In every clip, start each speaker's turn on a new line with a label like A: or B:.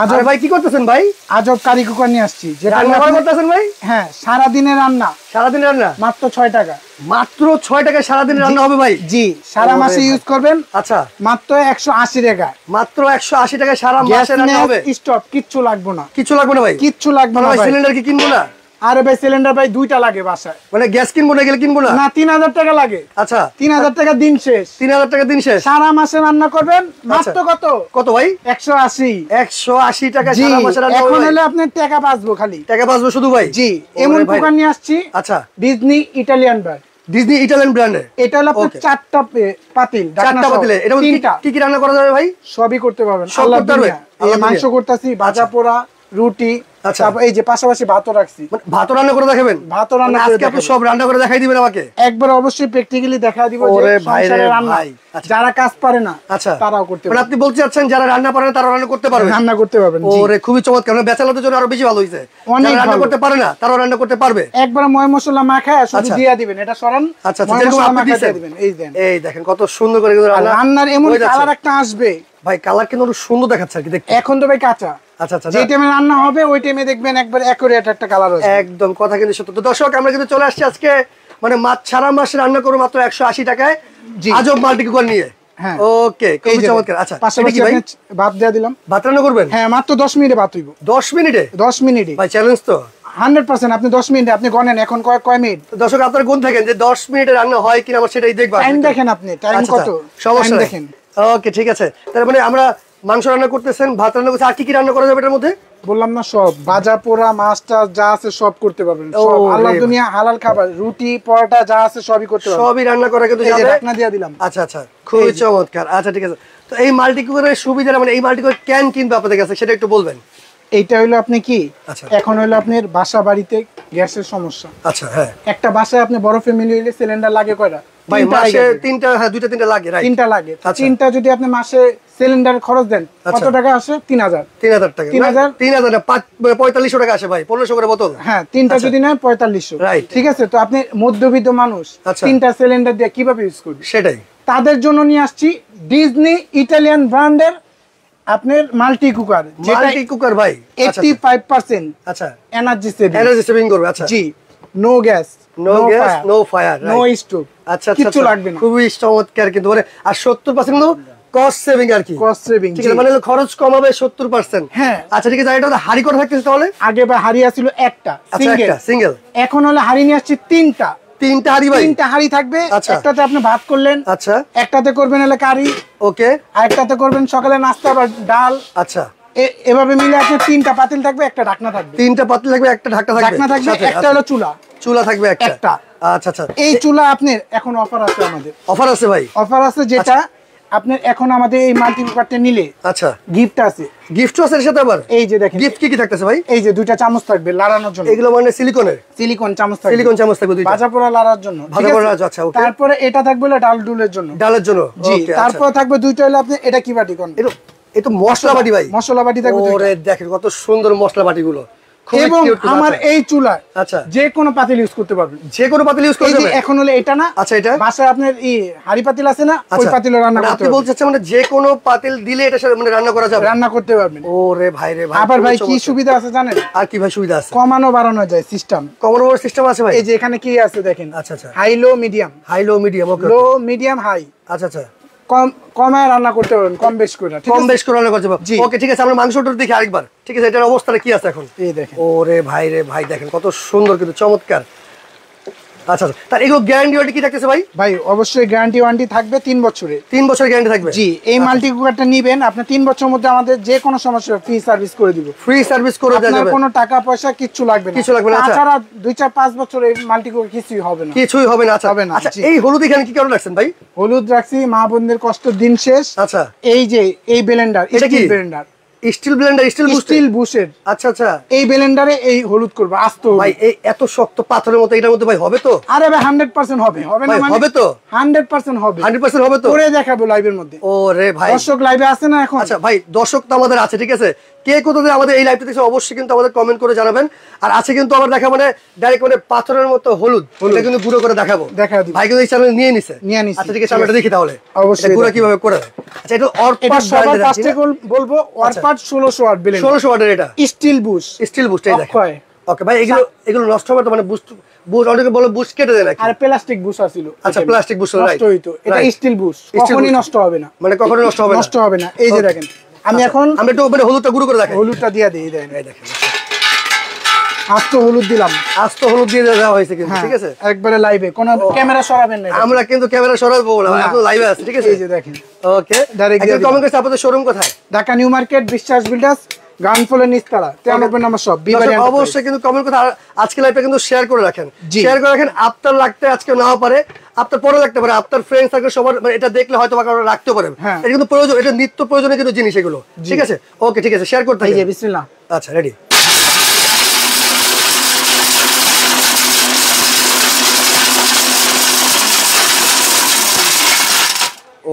A: আজব ভাই কি করতেছেন ভাই?
B: আজব কারি কুকার নিয়ে আসছি, যেটা
A: রান্না করতেছেন ভাই?
B: হ্যাঁ, সারা দিনের রান্না।
A: সারা দিনের রান্না
B: মাত্র 6 টাকা।
A: মাত্র 6 টাকায় সারা দিনের রান্না হবে ভাই?
B: জি, সারা মাসে ইউজ করবেন।
A: আচ্ছা,
B: মাত্র 180 টাকা।
A: মাত্র 180 টাকায় সারা মাসে রান্না হবে?
B: স্টপ, কিচ্ছু লাগবে না।
A: কিচ্ছু লাগবে না ভাই?
B: কিচ্ছু লাগবে না
A: ভাই।
B: ভাই।
A: সিলিন্ডার কি কিনবো না?
B: আরে ভাই, সিলিন্ডার ভাই 2টা লাগে বাসায়।
A: মানে গ্যাস কিনবো না গেলে কিনবো না?
B: না, 3000 টাকা লাগে।
A: আচ্ছা,
B: 3000 টাকা দিন শেষ।
A: 3000 টাকা দিন শেষ।
B: সারা মাসে রান্না করবেন মাত্র কত
A: কত ভাই?
B: 180।
A: 180 টাকা সারা মাসে রান্না হবে।
B: এখন হলে আপনি টাকা বাঁচবো, খালি
A: টাকা বাঁচবো শুধু ভাই।
B: জি, এমন কুকার নিয়ে আসছি।
A: আচ্ছা,
B: Disney Italian brand.
A: Disney Italian ব্র্যান্ডের।
B: এটা হলো আপনার 4টা পাতিল,
A: 4টা পাতিলে এটা কি কি রান্না করা যাবে ভাই?
B: সবই করতে পারবেন।
A: সব করতে পারবে?
B: এই মাংস করতেছি, ভাজা পোড়া, রুটি, তারপর এই যে পাশাপাশি ভাতও রাখছি।
A: ভাত রান্না করে দেখাবেন?
B: ভাত রান্না করে
A: আজকে আপনি সব রান্না করে দেখাই দিবেন আমাকে?
B: একবার অবশ্যই প্র্যাকটিক্যালি দেখাই দিব যে
A: ওরে ভাই রে
B: রান্না
A: ভাই,
B: যারা কাজ পারে না
A: আচ্ছা
B: তারাও করতে
A: পারবে। মানে আপনি বলতে চাচ্ছেন যারা রান্না পারে না তারা রান্না করতে পারবে?
B: রান্না করতে পারবেন।
A: ওরে খুবই চমৎকার। মানে ব্যাচেলরদের জন্য আরো বেশি ভালো হইছে। যারা রান্না করতে পারে না তারাও রান্না করতে পারবে।
B: একবার ময় মশলা মাখায় শুধু দিয়া দিবেন, এটা সরান।
A: আচ্ছা, যেরকম আপনি দিবেন এই দেখেন কত সুন্দর করে
B: রান্নার এমন কালার একটা আসবে
A: ভাই। কালার কিন্তু সুন্দর দেখাচ্ছে আর কি দেখতে।
B: এখন তো ভাই কাঁচা।
A: আচ্ছা আচ্ছা,
B: যে টাইমে রান্না হবে ওই টাইমে দেখবেন একবার অ্যাকুরেট একটা কালার আসবে।
A: একদম কথা কিন্তু সত্য। তো দর্শক, আমরা কিন্তু চলে আসছি আজকে মানে সারা মাসে রান্না করব মাত্র 180 টাকায় আজব মাল্টি কুকার নিয়ে। হ্যাঁ, ওকে, খুব চমৎকার। আচ্ছা,
B: পাশাপাশি আপনি ভাত দেয়া দিলাম।
A: ভাত রান্না করবেন?
B: হ্যাঁ, মাত্র 10 মিনিটে ভাত হইব।
A: 10 মিনিটে?
B: 10 মিনিটে
A: ভাই, চ্যালেঞ্জ তো
B: 100%। আপনি 10 মিনিটে আপনি গণেন এখন কয় মিনিট।
A: দর্শক, আপনারা গুণ থাকেন যে 10 মিনিটে রান্না হয় কিনা, আমরা সেটাই দেখব।
B: টাইম দেখেন, আপনি টাইম কত
A: সমস্যা
B: দেখেন।
A: ওকে, ঠিক আছে। তার মানে আমরা মাংস রান্না করতেছেন, ভাত রান্না করতেছেন, আর কি কি রান্না করা যাবে এটার মধ্যে?
B: বললাম না, সব ভাজা পোড়া মাছ টাছ যা আছে সব করতে পারবেন। সব আল্লাহর দুনিয়া হালাল খাবার, রুটি পরোটা যা আছে সবই করতে পারবেন।
A: সবই রান্না করা কিন্তু
B: যাবে। ঢাকনা দিয়ে দিলাম।
A: আচ্ছা আচ্ছা, খুবই চমৎকার। আচ্ছা, ঠিক আছে। তো এই মাল্টি কুকারের সুবিধা, মানে এই মাল্টি কুকার কেন কিনবে আপনাদের কাছে সেটা একটু বলবেন।
B: এইটা হলো আপনি কি, এখন হলো আপনার বাসা বাড়িতে গ্যাসের সমস্যা।
A: আচ্ছা, হ্যাঁ।
B: একটা বাসায় আপনি বড় ফ্যামিলি হইলে সিলিন্ডার লাগে কয়টা?
A: ভাই, মাসে 3টা। হ্যাঁ, 2টা 3টা লাগে, রাইট।
B: 3টা লাগে। 3টা যদি আপনি মাসে সিলিন্ডার খরচ দেন কত টাকা আসে? 3000
A: টাকা। 3000 না, 4500 টাকা আসে ভাই, 1500 করে বোতল।
B: হ্যাঁ, 3টা যদি নেন 4500, রাইট। ঠিক আছে। তো আপনি মধ্যবিত্ত মানুষ 3টা সিলিন্ডার দিয়ে কিভাবে ইউজ করবে?
A: সেটাই
B: তাদের জন্য নিয়ে আসছি ডিজনি ইটালিয়ান ব্র্যান্ডের আপনার মাল্টি কুকার।
A: মাল্টি কুকার ভাই
B: 85%
A: আচ্ছা
B: এনার্জি
A: সেভিং করবে। আচ্ছা,
B: জি, no gas,
A: no fire,
B: no stove.
A: আচ্ছা,
B: কিছু লাগবে না।
A: খুবই চমৎকার। কিন্তু আর 70% কস্ট সেভিং আর কি।
B: কস্ট সেভিং,
A: ঠিক আছে, মানে খরচ কমাবে 70%।
B: হ্যাঁ,
A: আচ্ছা, ঠিক আছে। এটা হাড়ি করে থাকতেছে তাহলে?
B: আগে বা হাড়ি ছিল একটা
A: সিঙ্গেল,
B: এখন হলে হাড়ি নিয়ে আসছে 3টা
A: হাড়ি ভাই।
B: 3টা হাড়ি থাকবে। একটাতে আপনি ভাত করলেন,
A: আচ্ছা,
B: একটাতে করবেন হলে কারি, ওকে, আর একটাতে করবেন সকালে নাস্তা বা ডাল।
A: আচ্ছা,
B: এভাবে মিলে আপনি 3টা পাতিল থাকবে, একটা ঢাকনা থাকবে।
A: 3টা পাতিল থাকবে, একটা ঢাকনা থাকবে।
B: একটা হলো চুলা
A: থাকবে একটা। আচ্ছা আচ্ছা,
B: এই চুলা আপনার এখন অফার আছে, আমাদের
A: অফার আছে ভাই।
B: অফার আছে, যেটা আপনার এখন আমাদের এই মাল্টি কুকারটা নিলে
A: আচ্ছা
B: গিফট আছে।
A: গিফট আছে এর সাথে আবার? এই যে দেখেন গিফট কি থাকতেছে ভাই।
B: এই যে 2টা চামচ থাকবে লাড়ানোর জন্য।
A: এগুলো মানে সিলিকন চামচ থাকবে। সিলিকন চামচ থাকবে দুইটা,
B: ভাজা পোড়া লাড়ার জন্য।
A: ভাজা পোড়া, আচ্ছা, ওকে।
B: তারপরে এটা থাকবে হলো ডালের জন্য। জি, তারপরে থাকবে 2টা হলো আপনি এটা কি বাটি কোন? এটা
A: মশলা বাটি ভাই।
B: মশলা বাটি থাকবে।
A: ওরে দেখেন কত সুন্দর মশলা বাটিগুলো।
B: এবং আমার এই চুলা আচ্ছা যে কোনো পাতিল ইউজ করতে পারবেন,
A: যে কোনো পাতিল ইউজ করতে পারবেন।
B: এখন হলে এটা না, আচ্ছা, এটা বাসায় আপনার এই হাড়ি পাতিল আছে না, ওই পাতিলে রান্না করতে পারবেন।
A: আপনি বলছেন মানে যে কোনো পাতিল দিলে এটা মানে রান্না করা যাবে,
B: রান্না করতে পারবেন।
A: ওরে ভাই রে ভাই।
B: আবার ভাই কি সুবিধা আছে জানেন? আর কি ভাই সুবিধা আছে? কমানো বাড়ানো যায় সিস্টেম।
A: কমানোর সিস্টেম আছে ভাই।
B: এই যে এখানে কি আছে দেখেন।
A: আচ্ছা আচ্ছা,
B: হাই লো মিডিয়াম,
A: ওকে,
B: লো মিডিয়াম হাই।
A: আচ্ছা আচ্ছা,
B: কমায় রান্না করতে পারবেন, কম বেশ করে
A: রান্না করতে পারবেন। ওকে, ঠিক আছে। আমরা মাংসটা দেখি আরেকবার। ঠিক আছে, এটার অবস্থাটা কি আছে এখন? এই দেখেন। ওরে ভাই রে ভাই, দেখেন কত সুন্দর, কিন্তু চমৎকার। আচ্ছা আচ্ছা, তার এগুলো গ্যারান্টি ওয়ারেন্টি কি থাকতেছে ভাই?
B: ভাই অবশ্যই গ্যারান্টি ওয়ারেন্টি থাকবে 3 বছরের।
A: 3 বছরের গ্যারান্টি থাকবে।
B: জি, এই মাল্টি কুকারটা নেবেন আপনি 3 বছরের মধ্যে আমাদের যে কোনো সমস্যা ফ্রি সার্ভিস করে দিব।
A: ফ্রি সার্ভিস করে দেওয়া যাবে,
B: কোনো টাকা পয়সা কিচ্ছু লাগবে না।
A: আচ্ছা,
B: তাছাড়া 2-4-5 বছর এই মাল্টি কুকার কিছুই হবে না।
A: আচ্ছা হবে না। আচ্ছা, এই হলুদ এখানে কি কারণে রাখছেন ভাই?
B: হলুদ রাখছি মা বোনদের কষ্ট দিন শেষ।
A: আচ্ছা,
B: এই যে এই blender, steel blender,
A: steel blender, steel বুশের। আচ্ছা আচ্ছা,
B: এই ব্লেন্ডারে এই হলুদ করব আস্ত।
A: ভাই এই এত শক্ত পাথরের মতো এটার মধ্যে ভাই হবে তো?
B: আরে ভাই 100% হবে। হবে না মানে
A: হবে তো?
B: 100% হবে।
A: 100% হবে তো?
B: করে দেখাবো লাইভের মধ্যে।
A: ওরে ভাই,
B: দর্শক লাইভে আছে না এখন?
A: আচ্ছা ভাই, দর্শক তো আমাদের আছে, ঠিক আছে, কে কোথাতে আমাদের এই লাইভটা দেখছে অবশ্যই কিন্তু আমাদের কমেন্ট করে জানাবেন। আর আছে কিন্তু আমার দেখা মানে ডাইরেক্ট মানে পাথরের মতো হলুদ, এটা কিন্তু গুঁড়ো করে দেখাবো। ভাই কিন্তু এই চ্যানেল নিয়ে নিছে। আচ্ছা ঠিক আছে, আমরা এটা দেখি তাহলে অবশ্যই গুঁড়ো কিভাবে করে। আচ্ছা এটা অরপাট
B: সবার ফার্স্টে বলবো অরপাট 1600 ওয়াট ব্লেন্ড,
A: 1600 ওয়াটের এটা
B: স্টিল বুশ,
A: স্টিল বুশ এই দেখেন। ওকে ভাই এগুলো নষ্ট হবে তো, মানে বুশ অনেকে বলে বুশ কেটে দেয় নাকি?
B: আর প্লাস্টিক বুশ আছিল।
A: আচ্ছা প্লাস্টিক বুশ
B: নষ্ট হইতো, এটা স্টিল বুশ, কখনোই নষ্ট হবে না,
A: মানে কখনোই নষ্ট হবে না।
B: এই যে দেখেন আমি এখন
A: আমরা একটু মানে হলুদটা গুঁড়ো করে দেখাই,
B: হলুদটা দিয়ে দেই। এই দেখেন আস্ত হলুদ দিলাম,
A: আস্ত হলুদ দিয়ে দেওয়া হয়েছে কিন্তু, ঠিক আছে
B: একবারে লাইভে, কোন ক্যামেরা সরাবেন না,
A: আমরা কিন্তু ক্যামেরা সরাবো না, এখন লাইভে আছে, ঠিক আছে।
B: এই যে দেখেন
A: ওকে ডাইরেক্ট কমেন্ট করতে আপনাদের শোরুম কোথায়?
B: ঢাকা নিউ মার্কেট বিশ্বাস বিল্ডার্স, গ্রাউন্ড ফ্লোর নিচতলা 93 নম্বর শপ।
A: অবশ্যই কিন্তু কমেন্ট করতে, আজকে লাইভটা কিন্তু শেয়ার করে রাখেন, শেয়ার করে রাখেন। আপনার লাগতে আজকে নাও পারে, আপনার পরে লাগতে পারে, আপনার ফ্রেন্ড সার্কেল সবার মানে এটা দেখলে হয়তো বা কারো রাখতে পারে। এটা কিন্তু প্রয়োজন, এটা নিত্য প্রয়োজনীয় কিন্তু জিনিস এগুলো, ঠিক আছে। ওকে ঠিক আছে, শেয়ার করতে
B: এই যে বিসমিল্লাহ।
A: আচ্ছা রেডি।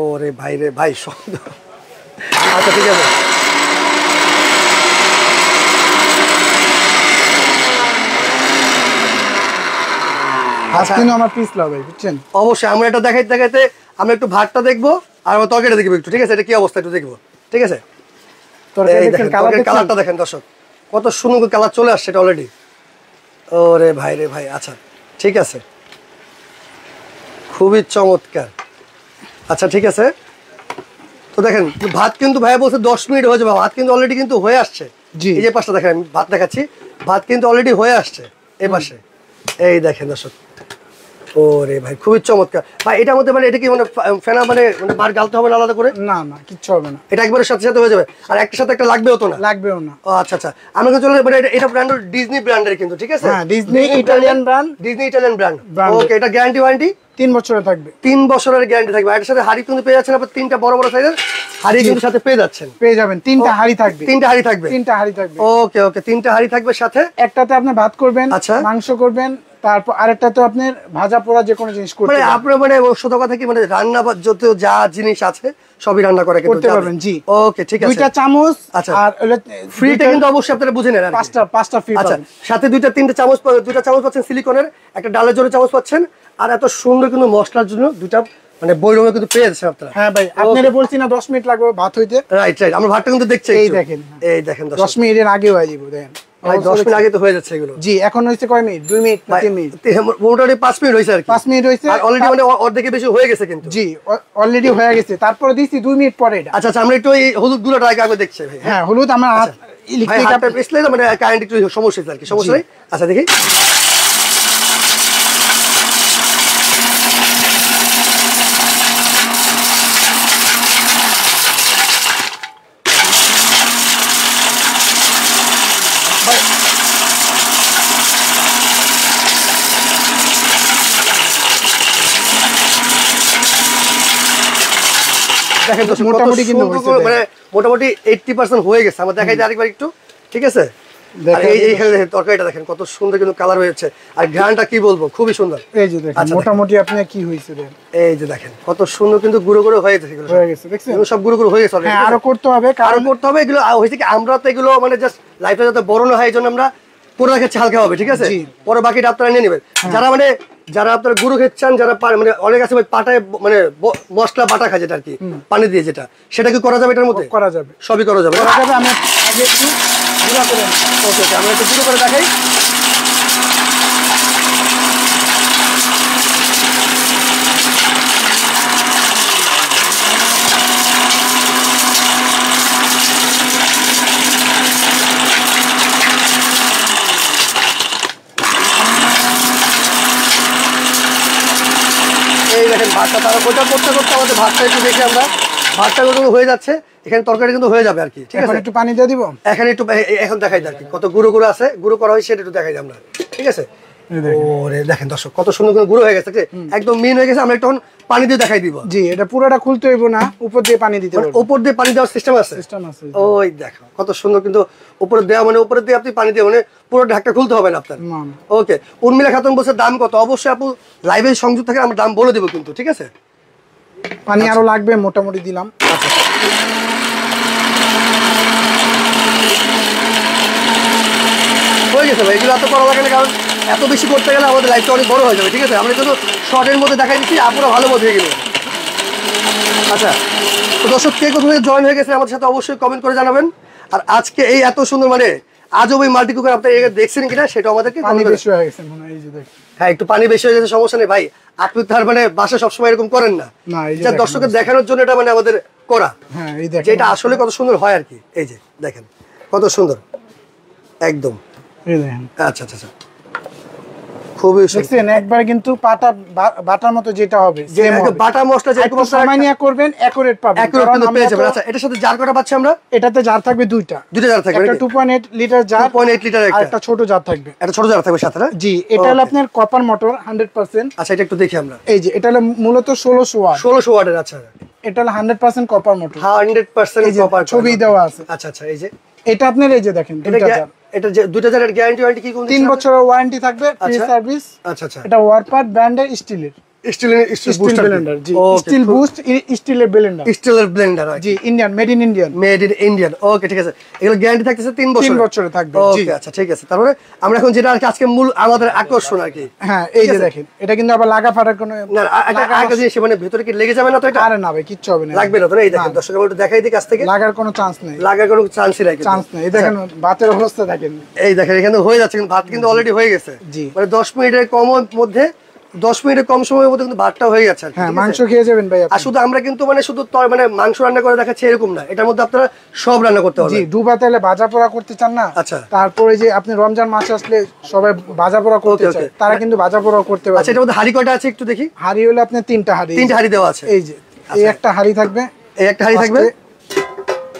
A: ওরে ভাই রে ভাই শব্দ। আচ্ছা ঠিক আছে,
B: আমার পিস লাভ ভাই, বুঝছেন।
A: অবশ্যই আমরা এটা দেখাইতে আমরা একটু ভাতটা দেখবো আর আমরা তরকারিটা দেখবো একটু, ঠিক আছে। এটা কি অবস্থা একটু দেখবো, ঠিক আছে। কালারটা দেখেন দর্শক, কত সুন্দর কালার চলে আসছে এটা অলরেডি। ওরে ভাই রে ভাই, আচ্ছা ঠিক আছে, খুবই চমৎকার। আচ্ছা ঠিক আছে, তো দেখেন ভাত কিন্তু ভাইয়া বলছে 10 মিনিট হয়ে যাবে, ভাত কিন্তু অলরেডি কিন্তু হয়ে আসছে। এই যে পাশটা দেখেন, আমি ভাত দেখাচ্ছি, ভাত কিন্তু অলরেডি হয়ে আসছে এই পাশে। এই দেখেন দর্শক, ওরে ভাই খুবই চমৎকার ভাই। এটার মধ্যে মানে এটা কি মানে ফেনা মানে বার গালতে হবে না আলাদা করে?
B: না না কিচ্ছু হবে না,
A: এটা একবারে সাথে সাথে হয়ে যাবে। আর একটা সাথে একটা লাগবেও তো না?
B: লাগবেও না।
A: ও আচ্ছা আচ্ছা, আমরা কিন্তু মানে এটা ব্র্যান্ড ডিজনি ব্র্যান্ডের কিন্তু, ঠিক আছে।
B: হ্যাঁ Disney Italian brand,
A: Disney Italian brand. Okay, এটা গ্যারান্টি ওয়ারেন্টি
B: 3 বছরের থাকবে,
A: 3 বছরের গ্যারান্টি থাকবে। এর সাথে হাড়ি কিন্তু পেয়ে যাচ্ছেন আপনারা, 3টা বড় বড় সাইজের হাড়ি কিন্তু সাথে পেয়ে যাচ্ছেন,
B: পেয়ে যাবেন। 3টা হাড়ি থাকবে,
A: 3টা হাড়ি থাকবে,
B: 3টা হাড়ি থাকবে।
A: ওকে ওকে, 3টা হাড়ি থাকবে সাথে।
B: একটাতে আপনি ভাত করবেন, আচ্ছা মাংস করবেন, তারপর আরেকটা তো আপনার ভাজা পোড়া যে কোনো জিনিস করতে
A: মানে আপনারা মানে সত্য কথা কি মানে রান্না বা যত যা জিনিস আছে সবই রান্না করে
B: করতে পারবেন। জি
A: ওকে ঠিক আছে।
B: 2টা চামচ,
A: আচ্ছা
B: আর
A: ফ্রিটা কিন্তু অবশ্যই আপনারা বুঝে নেন।
B: 5টা ফ্রি।
A: আচ্ছা সাথে 2-3টা চামচ, 2টা চামচ পাচ্ছেন সিলিকনের, একটা ডালের জন্য চামচ পাচ্ছেন, আর এত সুন্দর কিন্তু মশলার জন্য 2টা মানে বইরমে কিন্তু পেয়ে যাচ্ছেন আপনারা।
B: হ্যাঁ ভাই, আপনারা বলছি না 10 মিনিট লাগবে ভাত হইতে।
A: রাইট রাইট, আমরা ভাতটা কিন্তু দেখছি,
B: এই দেখেন,
A: এই দেখেন
B: 10 মিনিটের আগে হয়ে যাবে। দেখেন
A: ভাই 10 মিনিট আগে তো হয়ে যাচ্ছে এগুলো।
B: জি এখন হইছে কয় মিনিট? 2 মিনিট না 3 মিনিট?
A: মোটামুটি 5 মিনিট হইছে আর কি।
B: 5 মিনিট হইছে,
A: আর অলরেডি মানে অর্ধেকের বেশি হয়ে গেছে কিন্তু।
B: জি অলরেডি হয়ে গেছে, তারপরে দিছি 2 মিনিট পরে এটা।
A: আচ্ছা আচ্ছা, আমরা একটু এই হলুদ গুঁড়োটা আগে দেখছি ভাই।
B: হ্যাঁ হলুদ আমার হাত ইলেকট্রিক
A: হাতটা পিছলে মানে কারেন্ট একটু সমস্যা হচ্ছে আর কি, সমস্যা নেই। আচ্ছা দেখি, দেখেন মোটামুটি কিন্তু মানে মোটামুটি 80% হয়ে গেছে। আমরা দেখাই আরেকবার একটু, ঠিক আছে। এইখানে দেখেন তরকারিটা দেখেন কত সুন্দর কিন্তু কালার হয়েছে, আর ঘ্রাণটা কি বলবো খুবই সুন্দর।
B: এই যে দেখেন মোটামুটি আপনি কি হইছে দেখেন,
A: এই যে দেখেন কত সুন্দর কিন্তু গুঁড়ো গুঁড়ো হয়ে গেছে,
B: হয়ে গেছে দেখছেন,
A: সব গুঁড়ো গুঁড়ো হয়ে গেছে।
B: হ্যাঁ আরো করতে হবে,
A: আরো করতে হবে। এগুলো হয়েছে কি আমরা তো এগুলো মানে জাস্ট লাইফটা যাতে বড় না হয় এই জন্য আমরা পুরো রাখাচ্ছি হালকা হবে, ঠিক আছে। পরে বাকিটা আপনারা নিয়ে নেবেন। যারা আপনারা গুঁড়ো খেচ্ছেন, যারা মানে অনেক আছে পাটায় মানে মশলা বাটা খায় যেটা আর কি পানি দিয়ে, যেটা সেটা কি করা যাবে? এটার মধ্যে করা যাবে, সবই করা যাবে।
B: আমি আগে একটু গুঁড়া করে,
A: ওকে ওকে, আমরা একটু গুঁড়ো করে দেখাই। এই দেখেন ভাতটা, তারা ওটা করতে করতে আমাদের ভাতটা একটু দেখি আমরা, ভাতটা কিন্তু হয়ে যাচ্ছে, এখানে তরকারি কিন্তু হয়ে যাবে আর কি, ঠিক আছে।
B: একটু পানি দিয়ে দিব,
A: এখানে একটু এখন দেখাই আর কি কত গুঁড়ো গুঁড়ো আছে, গুঁড়ো করা হয় সেটা একটু দেখাই আমরা, ঠিক আছে। ওরে দেখেন দর্শক কত সুন্দর করে গুঁড়ো হয়ে গেছে, একদম মিন হয়ে গেছে। আমরা একটু পানি দিয়ে দেখাই দিব।
B: জি এটা পুরোটা খুলতে হইব না, উপর দিয়ে পানি দিতে হবে।
A: উপর দিয়ে পানি দেওয়ার সিস্টেম আছে, ওই দেখো কত সুন্দর কিন্তু উপরে দেওয়া, মানে উপরে দিয়ে আপনি পানি দিয়ে মানে পুরো ঢাকটা খুলতে হবে না আপনার। ওকে, উর্মিলা খাতুন বলছে দাম কত? অবশ্যই আপু লাইভে সংযুক্ত থাকে, আমরা দাম বলে দেবো কিন্তু, ঠিক আছে।
B: পানি আরো লাগবে, মোটামুটি দিলাম।
A: হয়ে গেছে ভাই, এগুলো এত করা লাগে না, কারণ এত বেশি করতে গেলে আমাদের লাইফটা অনেক বড় হয়ে যাবে। ঠিক আছে, আমরা কিন্তু শর্টের মধ্যে দেখাই দিচ্ছি, আপুরা ভালো বোধ হয়ে গেল। আচ্ছা, তো দর্শক কে কোথা থেকে জয়েন হয়ে গেছে আমাদের সাথে অবশ্যই কমেন্ট করে জানাবেন। আর আজকে এই এত সুন্দর মানে আজব এই মাল্টি কুকার আপনারা দেখছেন কিনা সেটা আমাদেরকে
B: পানি বেশি হয়ে গেছে মনে হয়, এই যে দেখেন।
A: হ্যাঁ, একটু পানি বেশি হয়ে গেছে, সমস্যা নেই ভাই, আপনি তার মানে বাসা সবসময় এরকম করেন না,
B: না এই যে
A: যা দর্শকের দেখানোর জন্য এটা মানে আমাদের করা।
B: হ্যাঁ এই দেখেন,
A: যেটা আসলে কত সুন্দর হয় আর কি। এই যে দেখেন কত সুন্দর একদম।
B: এই দেখেন,
A: আচ্ছা আচ্ছা আচ্ছা, খুবই সুন্দর।
B: দেখছেন একবার কিন্তু পাটা বাটার মতো যেটা হবে,
A: যে বাটা মশলা যেরকম
B: একটু সময় নিয়ে করবেন অ্যাকুরেট পাবেন,
A: accurate
B: কারণ
A: কিন্তু
B: আমরা
A: পেয়ে যাবেন।
B: তো-
A: আচ্ছা, এটার সাথে জার কটা পাচ্ছি আমরা?
B: এটাতে জার থাকবে দুইটা
A: জার থাকবে,
B: একটা 2.8 লিটার জার,
A: 2.8 লিটার
B: আর
A: একটা,
B: একটা ছোট জার থাকবে।
A: একটা ছোট জার থাকবে সাথে না?
B: জি, এটা হলো আপনার কপার মোটর 100%।
A: আচ্ছা, এটা একটু দেখি আমরা।
B: এই যে এটা হলো মূলত 1600 ওয়াট,
A: 1600 ওয়াটের। আচ্ছা,
B: এটা হলো 100% কপার মোটর,
A: 100%
B: এই যে
A: কপার
B: ছবি দেওয়া আছে।
A: আচ্ছা আচ্ছা, এই যে
B: এটা আপনার এই যে দেখেন
A: এটা
B: দুইটা জার,
A: এটা যে দুইটা জারের গ্যারান্টি ওয়ারেন্টি কি কোন
B: 3 বছরের ওয়ারেন্টি থাকবে, ফ্রি
A: আচ্ছা।
B: সার্ভিস।
A: আচ্ছা আচ্ছা,
B: এটা ওয়ারপার ব্র্যান্ডের স্টিলের
A: স্টিল
B: ব্লেন্ডার, জি স্টিল বুস্ট স্টিলের ব্লেন্ডার,
A: স্টিলের ব্লেন্ডার,
B: জি Indian, made in Indian,
A: made in Indian. Okay, ঠিক আছে, এগুলো গ্যারান্টি থাকতেছে 3 বছর।
B: 3 বছরে থাকবে। জি
A: ওকে, আচ্ছা ঠিক আছে। তারপরে আমরা এখন যেটা আর কি আজকে মূল আমাদের আকর্ষণ আর কি।
B: হ্যাঁ, এই যে দেখেন, এটা কিন্তু আবার লাগা ফাটার কোনো
A: না, একটা জিনিস মানে ভিতরে কি লেগে যাবে না তো? এটা
B: আরে না ভাই, কিচ্ছু হবে না,
A: লাগবে না তো? এই দেখেন দর্শক, আমরা একটু দেখাই দিই কাছ থেকে,
B: লাগার কোনো চান্স নেই,
A: লাগার কোনো চান্সই নাই,
B: চান্স নেই। এই দেখেন ভাতের অবস্থা দেখেন,
A: এই দেখেন এখানে হয়ে যাচ্ছে, কিন্তু ভাত কিন্তু অলরেডি হয়ে গেছে।
B: জি।
A: মানে 10 মিনিটের কম মধ্যে, 10 মিনিটের কম সময়ের মধ্যে কিন্তু ভাতটা হয়ে যাচ্ছে আর কি,
B: হ্যাঁ
A: ঠিক আছে?
B: মাংস খেয়ে যাবেন ভাই আপনি।
A: আর শুধু আমরা কিন্তু মানে শুধু মানে মাংস রান্না করে দেখাচ্ছি এরকম না, এটার মধ্যে আপনারা সব রান্না করতে
B: জি,
A: পারবেন।
B: ডুবা তেলে ভাজা পোড়া করতে চান না?
A: আচ্ছা।
B: তারপরে যে আপনি রমজান মাস আসলে সবাই ভাজা পোড়া করতে
A: Okay,
B: চায়,
A: okay.
B: তারা কিন্তু ভাজা পোড়া করতে
A: আচ্ছা,
B: পারবে।
A: এটার মধ্যে হাঁড়ি কয়টা আছে একটু দেখি?
B: হাঁড়ি হলো আপনার 3টা হাঁড়ি,
A: 3টা হাঁড়ি দেওয়া আছে।
B: এই যে এই একটা হাঁড়ি থাকবে,
A: এই একটা হাঁড়ি থাকবে,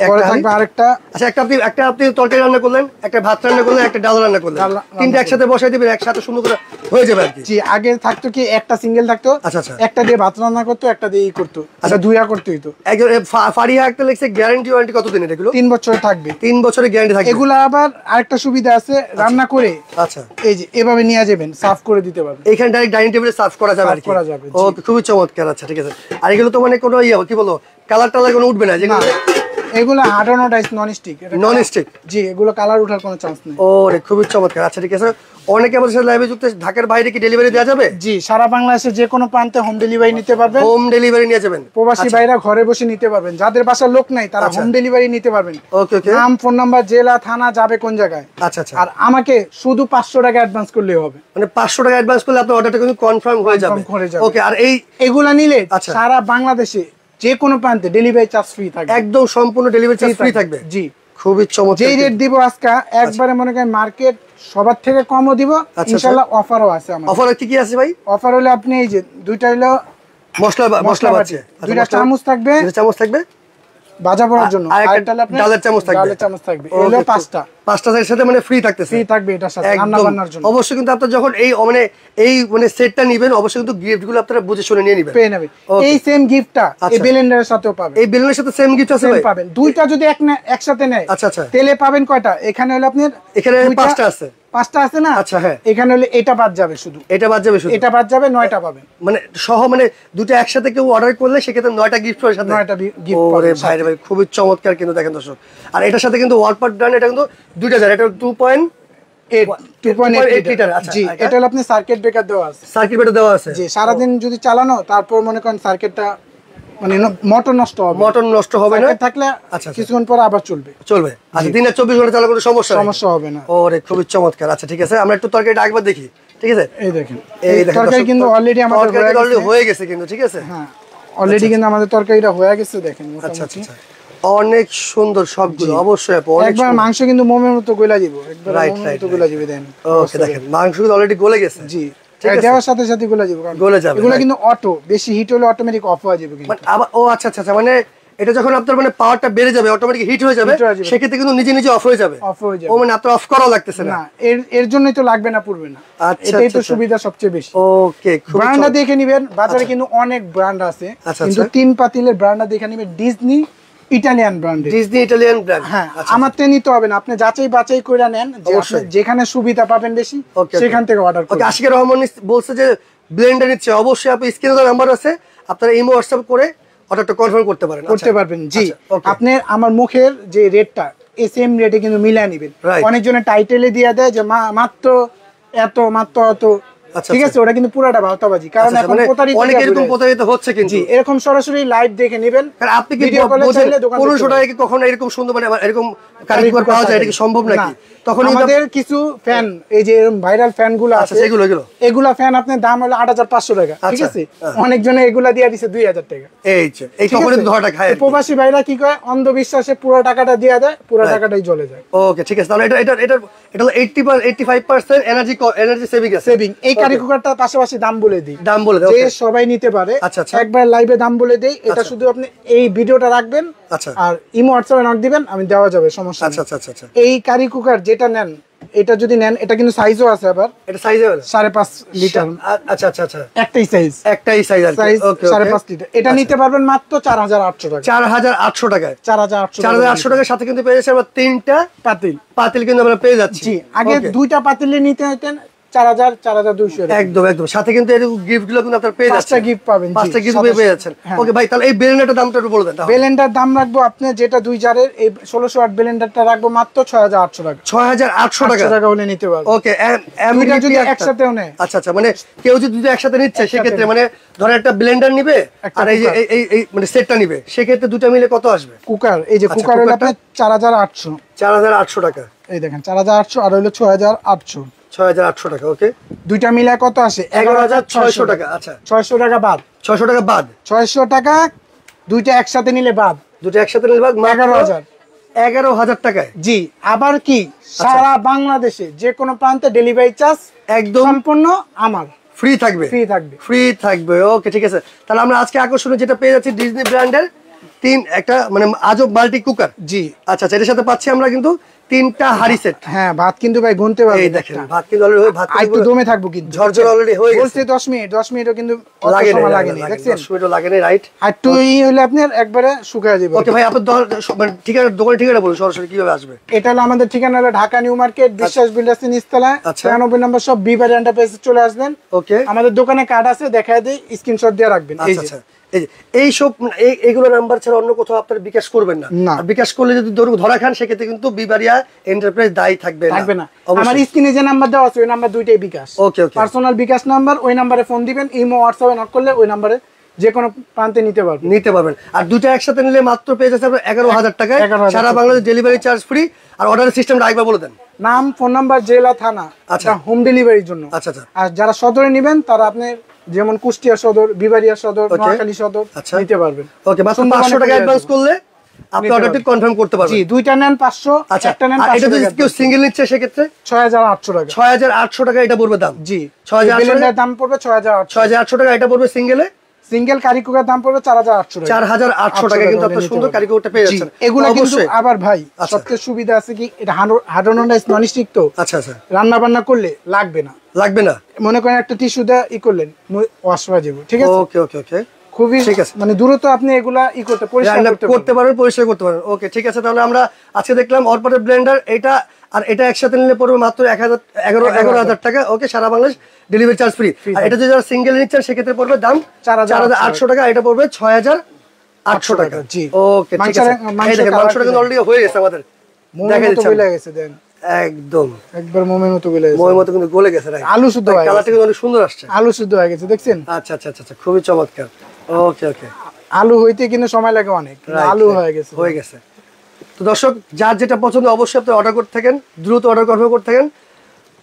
B: পরে
A: একটা হাঁড়ি।
B: থাকবে আরেকটা।
A: আচ্ছা, একটা আপনি তরকারি রান্না করলেন, একটা ভাত রান্না করলেন, একটা ডাল রান্না করলেন,
B: ডাল রান্না
A: তিনটা একসাথে বসাই দিবেন, একসাথে সুন্দর করে হয়ে যাবে আর কি।
B: জি, আগে থাকতো কি একটা সিঙ্গেল থাকতো,
A: আচ্ছা, আচ্ছা।
B: একটা দিয়ে ভাত রান্না করতো, একটা দিয়ে ই করতো, আচ্ছা দুইয়া করতে হইতো।
A: একজন ফারিয়া একটা লিখছে গ্যারান্টি ওয়ারেন্টি কতদিন এগুলো?
B: 3 বছর থাকবে।
A: 3 বছরের গ্যারান্টি থাকবে।
B: এগুলা আবার আরেকটা সুবিধা আছে, রান্না করে
A: আচ্ছা,
B: এই যে এভাবে নিয়ে যাবেন, সার্ভ করে দিতে পারবেন।
A: এইখানে ডাইরেক্ট ডাইনিং টেবিলে সার্ভ করা যাবে আর
B: Serve
A: কি।
B: করা যাবে, জি।
A: ওকে, খুবই চমৎকার। আচ্ছা ঠিক আছে। আর এগুলো তো মানে কোনো কি বলো, কালার টালার কোনো উঠবে না
B: না,
A: যেগুলো?
B: এগুলা hard anodised non stick,
A: non stick?
B: জি, এগুলো কালার ওঠার কোনো চান্স নেই।
A: ওরে খুবই চমৎকার। আচ্ছা ঠিক আছে, অনেকে আমাদের সাথে লাইভে যুক্ত, ঢাকার বাইরে কি ডেলিভারি দেওয়া যাবে?
B: জি, সারা বাংলাদেশে যে কোনো প্রান্তে হোম ডেলিভারি নিতে পারবেন।
A: হোম ডেলিভারি নিয়ে যাবেন?
B: প্রবাসী ভাইরা ঘরে বসে নিতে পারবেন, যাদের বাসার লোক নাই তারা
A: আচ্ছা।
B: হোম ডেলিভারি নিতে পারবেন।
A: ওকে ওকে,
B: নাম, ফোন নাম্বার, জেলা, থানা, যাবে কোন জায়গায়,
A: আচ্ছা আচ্ছা।
B: আর আমাকে শুধু 500 টাকা অ্যাডভান্স করলেই হবে।
A: মানে 500 টাকা অ্যাডভান্স করলে আপনার অর্ডারটা কিন্তু কনফার্ম হয়ে যাবে।
B: Confirm হয়ে যাবে।
A: ওকে, আর এই
B: এগুলা নিলে
A: আচ্ছা।
B: সারা বাংলাদেশে যে কোনো প্রান্তে ডেলিভারি চার্জ ফ্রি থাকবে,
A: একদম সম্পূর্ণ ডেলিভারি চার্জ ফ্রি থাকবে।
B: জি,
A: খুবই চমৎকার।
B: যেই রেট দিব আজকে একবারে মনে করেন মার্কেট সবার থেকে কমও দিব,
A: আচ্ছা,
B: ইনশাআল্লাহ অফারও আছে আমার।
A: অফার কি আছে ভাই?
B: অফার হলে আপনি এই যে দুইটা হলো
A: মশলা বাটি,
B: দুইটা চামচ থাকবে
A: দুইটা চামচ থাকবে
B: ভাজা পড়ার জন্য,
A: আর একটা
B: আরেকটা হলো আপনার
A: ডালের চামচ থাকবে।
B: ডালের চামচ থাকবে, এগুলো
A: Okay,
B: 5টা
A: পাঁচটা এর সাথে মানে ফ্রি থাকতেছে।
B: ফ্রি থাকবে এটার সাথে রান্না
A: একদম
B: বান্নার জন্য।
A: অবশ্যই কিন্তু আপনারা যখন এই সেটটা নেবেন, অবশ্যই কিন্তু গিফট গুলো আপনারা বুঝে শুনে নিয়ে নেবেন।
B: পেয়ে নেবে।
A: Okay.
B: এই সেম গিফটটা এই
A: আচ্ছা।
B: ব্লেন্ডারের সাথেও পাবেন,
A: এই বেলুনের সাথে সেম গিফট আছে
B: সেম
A: ভাই?
B: পাবেন। দুইটা যদি একসাথে নেয়,
A: আচ্ছা আচ্ছা,
B: তেলে পাবেন কয়টা? এখানে হলো আপনার
A: এখানে
B: দুইটা-
A: 5টা আছে।
B: 5টা আছে না?
A: আচ্ছা, হ্যাঁ।
B: এখানে হলে এটা বাদ যাবে, শুধু
A: এটা বাদ যাবে শুধু?
B: এটা বাদ যাবে, 9টা পাবেন।
A: মানে সহ মানে দুটো একসাথে কেউ অর্ডার করলে সেক্ষেত্রে 9টা গিফট পাওয়ার সাথে
B: 9টা gift
A: ওরে
B: পাবেন
A: ভাই রে ভাই, খুবই চমৎকার কিন্তু দেখেন দর্শক। আর এটার সাথে কিন্তু ওয়ালপার ব্র্যান্ড, এটা কিন্তু 2টা জার, এটা 2.8 লিটার। আচ্ছা,
B: জি, এটা হলো আপনি সার্কিট ব্রেকার দেওয়া আছে।
A: সার্কিট ব্রেকার দেওয়া আছে।
B: জি, সারাদিন যদি চালানো, তারপর মনে করেন সার্কিটটা মানে মোটর নষ্ট হবে,
A: মোটর নষ্ট হবে না?
B: সার্কিট থাকলে
A: আচ্ছা,
B: কিছুক্ষণ পর আবার চলবে,
A: চলবে। আচ্ছা, দিনে 24 ঘন্টা চালালে কোনো সমস্যা নেই?
B: সমস্যা হবে না।
A: ওরে খুবই চমৎকার। আচ্ছা ঠিক আছে, আমরা একটু তরকারিটা একবার দেখি, ঠিক আছে?
B: এই দেখেন,
A: এই
B: এই
A: দেখেন
B: তরকারি
A: দর্শক,
B: কিন্তু অলরেডি আমাদের
A: তরকারি
B: হয়ে
A: already
B: গেছে।
A: হয়ে গেছে কিন্তু, ঠিক আছে?
B: হ্যাঁ, অলরেডি কিন্তু আমাদের তরকারিটা হয়ে গেছে, দেখেন
A: আচ্ছা
B: মোটামুটি।
A: আচ্ছা, অনেক সুন্দর সবগুলো, অবশ্যই আপু, অনেক
B: একবার
A: সুন্দর।
B: মাংস কিন্তু মোমের মতো গলা দিব, একবার
A: Right,
B: মোমের
A: right,
B: মতো গলা দিবে দেন।
A: ওকে, দেখেন মাংস অলরেডি গলে গেছে।
B: জি,
A: ঠিক আছে।
B: দেওয়ার সাথে সাথে গলা দিব, কারণ
A: গলে যাবে,
B: এগুলো
A: right.
B: কিন্তু অটো, বেশি হিট হলে অটোমেটিক অফ হয়ে যাবে কিন্তু।
A: মানে আবার আচ্ছা আচ্ছা আচ্ছা, মানে এটা যখন আপনার মানে পাওয়ারটা বেড়ে যাবে, অটোমেটিক হিট হয়ে যাবে,
B: Heat হয়ে যাবে।
A: সেক্ষেত্রে কিন্তু নিজে নিজে অফ হয়ে যাবে।
B: অফ হয়ে যাবে।
A: ও মানে আপনার অফ করা লাগতেছে না?
B: না, এর জন্যই তো লাগবে না, পড়বে না।
A: আচ্ছা,
B: এটাই তো
A: আচ্ছা,
B: সুবিধা সবচেয়ে বেশি।
A: ওকে, খুব
B: ব্র্যান্ডটা দেখে নিবেন, বাজারে কিন্তু অনেক ব্র্যান্ড আছে,
A: আচ্ছা,
B: কিন্তু
A: আচ্ছা।
B: 3 পাতিলের ব্র্যান্ডটা দেখে নিবেন, Disney Italian brand.
A: Disney Italian brand.
B: হ্যাঁ, আমার তো নিতে হবে না, আপনি যাচাই বাছাই করে নেন, যে আপনি
A: অবশ্যই।
B: যেখানে সুবিধা পাবেন বেশি
A: Okay,
B: সেখান থেকে অর্ডার
A: ওকে,
B: করুন।
A: আশিকের রহমান বলছে যে ব্লেন্ডার নিচ্ছে, অবশ্যই আপনি স্ক্রিনে দেওয়া নাম্বার আছে, আপনারা ইমো হোয়াটসঅ্যাপ করে অর্ডারটা কনফার্ম করতে পারেন।
B: করতে পারবেন। জি,
A: আচ্ছা, okay.
B: আপনি আমার মুখের যে রেটটা সেম রেটে কিন্তু মিলিয়ে নেবেন।
A: Right.
B: অনেকজনে টাইটেলে দিয়ে দেয় যে মাত্র এত মাত্র এত,
A: আচ্ছা,
B: ঠিক আছে, ওটা কিন্তু পুরাটা ভাওতাবাজি, কারণ এখন প্রতারিত
A: অনেক এরকম প্রতারিত হচ্ছে কিন্তু।
B: জি, এরকম সরাসরি লাইভ দেখে নেবেন।
A: কারণ আপনি কি
B: ভিডিও কলে চাইলে দোকান
A: 1500 টাকায় কি কখনো এরকম সুন্দর মানে এরকম কারিগর পাওয়া যায়? এটা কি সম্ভব নাকি? তখন
B: আমাদের কিছু ফ্যান, এই যে ভাইরাল ফ্যান গুলো আছে,
A: সেগুলো
B: এগুলা ফ্যান আপনার দাম হলো 8500 টাকা, ঠিক আছে, অনেকজনে এগুলা দিয়ে দিছে 2000 টাকা।
A: এই তখন ধরাটা খায়।
B: প্রবাসী ভাইরা কি করে, অন্ধবিশ্বাসে পুরো টাকাটা দিয়ে দেয়, পুরো টাকাটাই চলে যায়।
A: ওকে, ঠিক আছে, তাহলে এটা হলো 85% এনার্জি সেভিং আছে।
B: সেভিং এই কারি কুকারটার পাশাপাশি দাম বলে দিই, যে সবাই নিতে পারে।
A: আচ্ছা,
B: একবার লাইভে দাম বলে দেই, এটা শুধু আপনি এই ভিডিওটা রাখবেন, আর ইমো হোয়াটসঅ্যাপে নক দিবেন, আমি দেওয়া যাবে, সমস্যা নেই।
A: আচ্ছা।
B: এই কারি কুকার যেটা নেন, এটা যদি নেন, এটা কিন্তু সাইজও আছে, আবার
A: এটা সাইজ হবে
B: 5.5 লিটার।
A: আচ্ছা,
B: একটাই সাইজ আর কি। ওকে, 5.5 লিটার। এটা নিতে পারবেন মাত্র 4800 টাকা।
A: 4800 টাকায়।
B: 4800
A: টাকার সাথে কিন্তু পেয়ে যাচ্ছে আমরা 3টা পাতিল কিন্তু আমরা পেয়ে যাচ্ছি।
B: জি, আগে 2টা পাতিলে নিতে হতেন 4200।
A: একদম সাথে কিন্তু এরকম গিফট গুলো কিন্তু আপনারা পেয়ে যাচ্ছেন,
B: 5টা গিফট পাবেন।
A: 5টা গিফট পেয়ে যাচ্ছেন। ওকে ভাই, তাহলে এই ব্লেন্ডারটার দামটা একটু বলে দেন।
B: ব্লেন্ডার দাম রাখবো আপনি, যেটা 2 জারের, এই 1600 ওয়াট ব্লেন্ডারটা রাখবো মাত্র 6800 টাকা।
A: 6800 টাকা
B: হলে নিতে পারবেন।
A: ওকে,
B: দুইটা যদি একসাথেও নেয়।
A: আচ্ছা, মানে কেউ যদি দুটো একসাথে নিচ্ছে, সেক্ষেত্রে মানে ধরেন একটা ব্লেন্ডার নিবে আর এই যে এই মানে সেটটা নিবে, সেক্ষেত্রে দুটো মিলে কত আসবে?
B: কুকার, এই যে কুকার হলো আপনার
A: 4800 টাকা।
B: এই দেখেন 4800, আর হলো 6800
A: টাকা। ওকে,
B: দুইটা মিলে কত আসে?
A: 11600 টাকা। আচ্ছা,
B: 600 টাকা বাদ।
A: 600 টাকা বাদ।
B: 600 টাকা দুইটা একসাথে নিলে বাদ।
A: দুটো একসাথে নিলে বাদ 11000 টাকায়।
B: জি, আবার কি সারা বাংলাদেশে যে কোনো প্রান্তে ডেলিভারি চার্জ
A: একদম
B: সম্পূর্ণ আমার
A: ফ্রি থাকবে। ওকে, ঠিক আছে, তাহলে আমরা আজকে আকর্ষণীয় যেটা পেয়ে যাচ্ছি ডিজনি ব্র্যান্ডের একটা মানে আজব মাল্টি কুকার।
B: জি,
A: আচ্ছা, এটার সাথে পাচ্ছি আমরা কিন্তু 3টা হাড়ি সেট।
B: হ্যাঁ, ভাত কিন্তু ভাই গুনতে পারবেন।
A: এই দেখেন, ভাত কিন্তু অলরেডি
B: একটু দমে থাকবো, কিন্তু
A: ঝরঝর অলরেডি হয়ে গেছে।
B: বলছি 10 মিনিটও কিন্তু লাগেনি, দেখছেন?
A: 10 মিনিটও লাগেনি, রাইট।
B: আর একটু হলে আপনার একবারে শুকায় যাবে।
A: ওকে ভাই, আপনার মানে দোকানের ঠিকানা বলুন, সরাসরি কিভাবে আসবে?
B: এটা হলো আমাদের ঠিকানা, হলো ঢাকা নিউ মার্কেট, বিশ্বাস বিল্ডার্স নিচতলা, 93 নম্বর সব বিবারি এন্টারপ্রাইজে চলে আসবেন।
A: ওকে,
B: আমাদের দোকানে কার্ড আছে, দেখায় দেই, স্ক্রিনশট দিয়ে রাখবেন।
A: আচ্ছা, এই সব এইগুলো নাম্বার ছাড়া অন্য কোথাও আপনারা বিকাশ করবেন না। আর বিকাশ করলে যদি ধরা খান, সেক্ষেত্রে কিন্তু বিবারিয়া এন্টারপ্রাইজ দায়ী থাকবে না।
B: আমার স্ক্রিনে যে নাম্বার দেওয়া আছে, ওই নাম্বার দুইটাই বিকাশ। ওকে, পার্সোনাল বিকাশ নাম্বার, ওই নাম্বারে ফোন দিবেন, ইমো হোয়াটসঅ্যাপে নক করলে ওই নাম্বারে যে কোনো প্রান্তে নিতে পারবেন। আর দুটো একসাথে নিলে মাত্র পেয়ে যাচ্ছে আপনার 11000 টাকায়, সারা বাংলাদেশ ডেলিভারি চার্জ ফ্রি। আর অর্ডারের সিস্টেমটা একবার বলে দেন। নাম, ফোন নাম্বার, জেলা, থানা, আচ্ছা, হোম ডেলিভারির জন্য। আচ্ছা, আর যারা সদরে নেবেন, তারা আপনি যেমন কুষ্টিয়া সদর, বিবারিয়া সদর, নোয়াখালী সদর নিতে পারবেন।
A: ওকে, মাত্র 500 টাকা অ্যাডভান্স করলে আপনি অর্ডারটি কনফার্ম করতে পারবেন।
B: জি, দুইটা নেন 500, একটা নেন 500
A: টাকা। এটা যদি কেউ সিঙ্গেল নিচ্ছে, সেক্ষেত্রে
B: 6800 টাকা।
A: 6800 টাকা এটা পড়বে দাম।
B: জি, 6800 দাম পড়বে 6800
A: টাকা। এটা পড়বে
B: সিঙ্গেল কারি কুকার দাম পড়বে
A: 4800 টাকা। কিন্তু আপনার সুন্দর কারি কুকারটা পেয়ে যাচ্ছেন।
B: এগুলো কিন্তু আবার ভাই সবচেয়ে সুবিধা আছে কি, এটা হার্ডোনাইজ নন স্টিক, তো
A: আচ্ছা,
B: রান্না বান্না করলে লাগবে না। মনে করেন একটা টিস্যু দিয়ে করলেন, ওয়াশ হয়ে যাবে, ঠিক আছে?
A: ওকে,
B: খুবই ঠিক আছে, মানে দ্রুত আপনি এগুলা
A: করতে পারবেন, পরিষ্কার করতে পারবেন। ওকে, ঠিক আছে, তাহলে আমরা আজকে দেখলাম অরপাটের ব্লেন্ডার, এটা আর এটা একসাথে নিলে পড়বে মাত্র 11000 টাকা। ওকে, সারা বাংলাদেশ ডেলিভারি চার্জ ফ্রি। আর এটা যদি যারা সিঙ্গেল নিচ্ছেন, সেক্ষেত্রে পড়বে দাম 4800 টাকা। এটা পড়বে 6800 টাকা।
B: জি,
A: ওকে, ঠিক আছে। এই দেখেন, মাংসটা কিন্তু অলরেডি হয়ে গেছে আমাদের, দেখা যাচ্ছে দেন, একদম একবার মোমের মতো কিন্তু গলে গেছে। আলু শুদ্ধ হয়ে গেছে, কালারটা কিন্তু অনেক সুন্দর আসছে। আলু শুদ্ধ হয়ে গেছে, দেখছেন? আচ্ছা, খুবই চমৎকার। ওকে, আলু হইতে কিন্তু সময় লাগে অনেক, আলু হয়ে গেছে। তো দর্শক, যার যেটা পছন্দ অবশ্যই আপনি অর্ডার করতে থাকেন, দ্রুত অর্ডার কনফার্ম করতে থাকেন।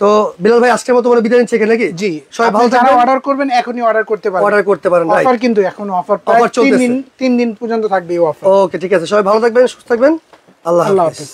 A: তো বিলাল ভাই, আজকের মতো মানে বিদায় নিচ্ছি নাকি? জি, সবাই ভালো থাকবেন। অর্ডার করবেন, এখনই অর্ডার করতে পারেন। অফার কিন্তু এখনো অফার চলতেছে, 3 দিন পর্যন্ত থাকবে এই অফার। ওকে, ঠিক আছে, সবাই ভালো থাকবেন, সুস্থ থাকবেন। আল্লাহ হাফেজ।